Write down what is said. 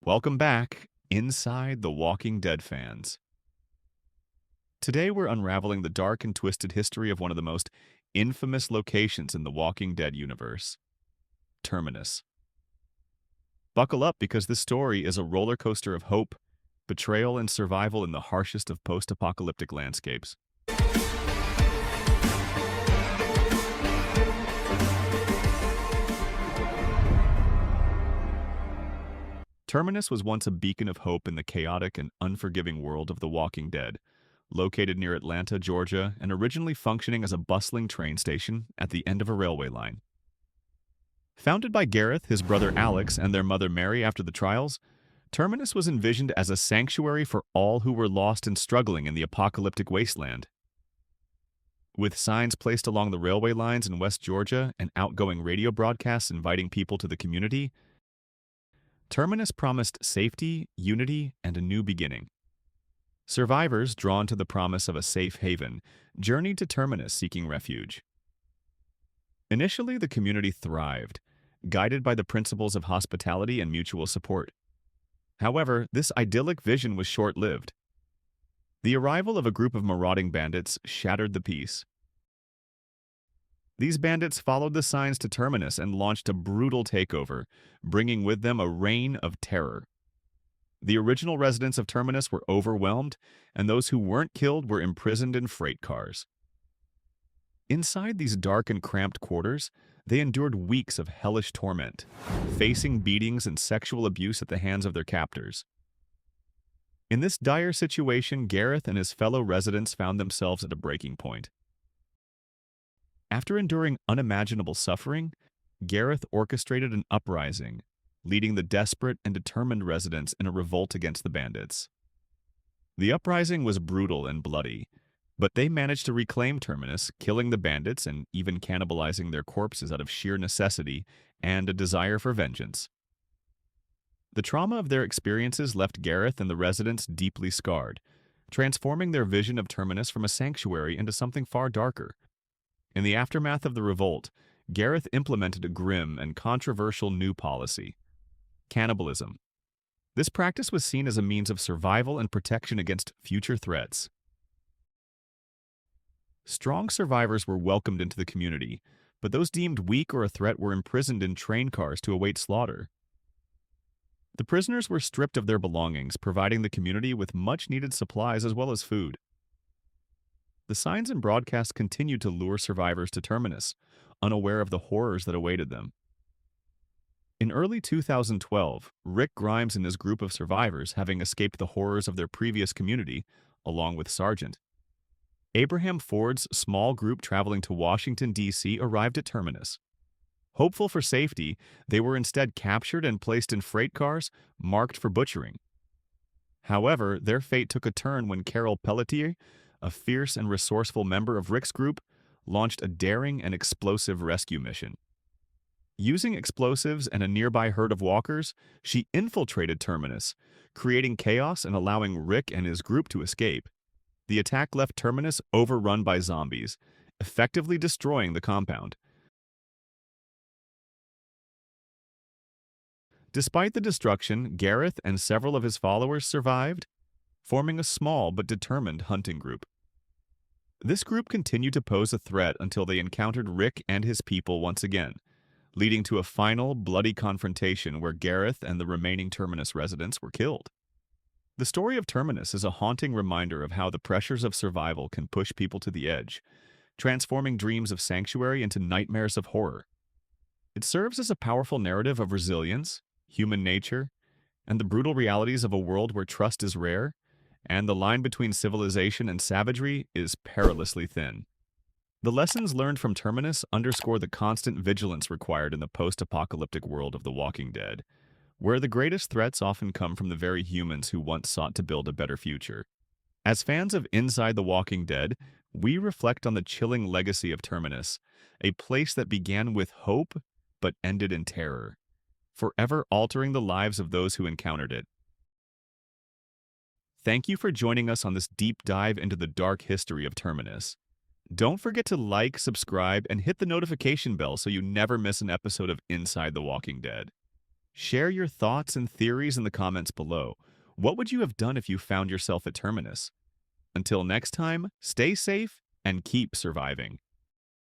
Welcome back, Inside the Walking Dead fans. Today we're unraveling the dark and twisted history of one of the most infamous locations in the Walking Dead universe, Terminus. Buckle up because this story is a roller coaster of hope, betrayal, and survival in the harshest of post-apocalyptic landscapes. Terminus was once a beacon of hope in the chaotic and unforgiving world of the Walking Dead, located near Atlanta, Georgia, and originally functioning as a bustling train station at the end of a railway line. Founded by Gareth, his brother Alex, and their mother Mary after the trials, Terminus was envisioned as a sanctuary for all who were lost and struggling in the apocalyptic wasteland. With signs placed along the railway lines in West Georgia and outgoing radio broadcasts inviting people to the community, Terminus promised safety, unity, and a new beginning. Survivors, drawn to the promise of a safe haven, journeyed to Terminus seeking refuge. Initially, the community thrived, guided by the principles of hospitality and mutual support. However, this idyllic vision was short-lived. The arrival of a group of marauding bandits shattered the peace. These bandits followed the signs to Terminus and launched a brutal takeover, bringing with them a reign of terror. The original residents of Terminus were overwhelmed, and those who weren't killed were imprisoned in freight cars. Inside these dark and cramped quarters, they endured weeks of hellish torment, facing beatings and sexual abuse at the hands of their captors. In this dire situation, Gareth and his fellow residents found themselves at a breaking point. After enduring unimaginable suffering, Gareth orchestrated an uprising, leading the desperate and determined residents in a revolt against the bandits. The uprising was brutal and bloody, but they managed to reclaim Terminus, killing the bandits and even cannibalizing their corpses out of sheer necessity and a desire for vengeance. The trauma of their experiences left Gareth and the residents deeply scarred, transforming their vision of Terminus from a sanctuary into something far darker. In the aftermath of the revolt, Gareth implemented a grim and controversial new policy: cannibalism. This practice was seen as a means of survival and protection against future threats. Strong survivors were welcomed into the community, but those deemed weak or a threat were imprisoned in train cars to await slaughter. The prisoners were stripped of their belongings, providing the community with much-needed supplies as well as food. The signs and broadcasts continued to lure survivors to Terminus, unaware of the horrors that awaited them. In early 2012, Rick Grimes and his group of survivors, having escaped the horrors of their previous community, along with Sergeant Abraham Ford's small group traveling to Washington, D.C., arrived at Terminus. Hopeful for safety, they were instead captured and placed in freight cars marked for butchering. However, their fate took a turn when Carol Peletier, a fierce and resourceful member of Rick's group, launched a daring and explosive rescue mission. Using explosives and a nearby herd of walkers, she infiltrated Terminus, creating chaos and allowing Rick and his group to escape. The attack left Terminus overrun by zombies, effectively destroying the compound. Despite the destruction, Gareth and several of his followers survived, forming a small but determined hunting group. This group continued to pose a threat until they encountered Rick and his people once again, leading to a final, bloody confrontation where Gareth and the remaining Terminus residents were killed. The story of Terminus is a haunting reminder of how the pressures of survival can push people to the edge, transforming dreams of sanctuary into nightmares of horror. It serves as a powerful narrative of resilience, human nature, and the brutal realities of a world where trust is rare, and the line between civilization and savagery is perilously thin. The lessons learned from Terminus underscore the constant vigilance required in the post-apocalyptic world of The Walking Dead, where the greatest threats often come from the very humans who once sought to build a better future. As fans of Inside the Walking Dead, we reflect on the chilling legacy of Terminus, a place that began with hope but ended in terror, forever altering the lives of those who encountered it. Thank you for joining us on this deep dive into the dark history of Terminus. Don't forget to like, subscribe, and hit the notification bell so you never miss an episode of Inside the Walking Dead. Share your thoughts and theories in the comments below. What would you have done if you found yourself at Terminus? Until next time, stay safe and keep surviving.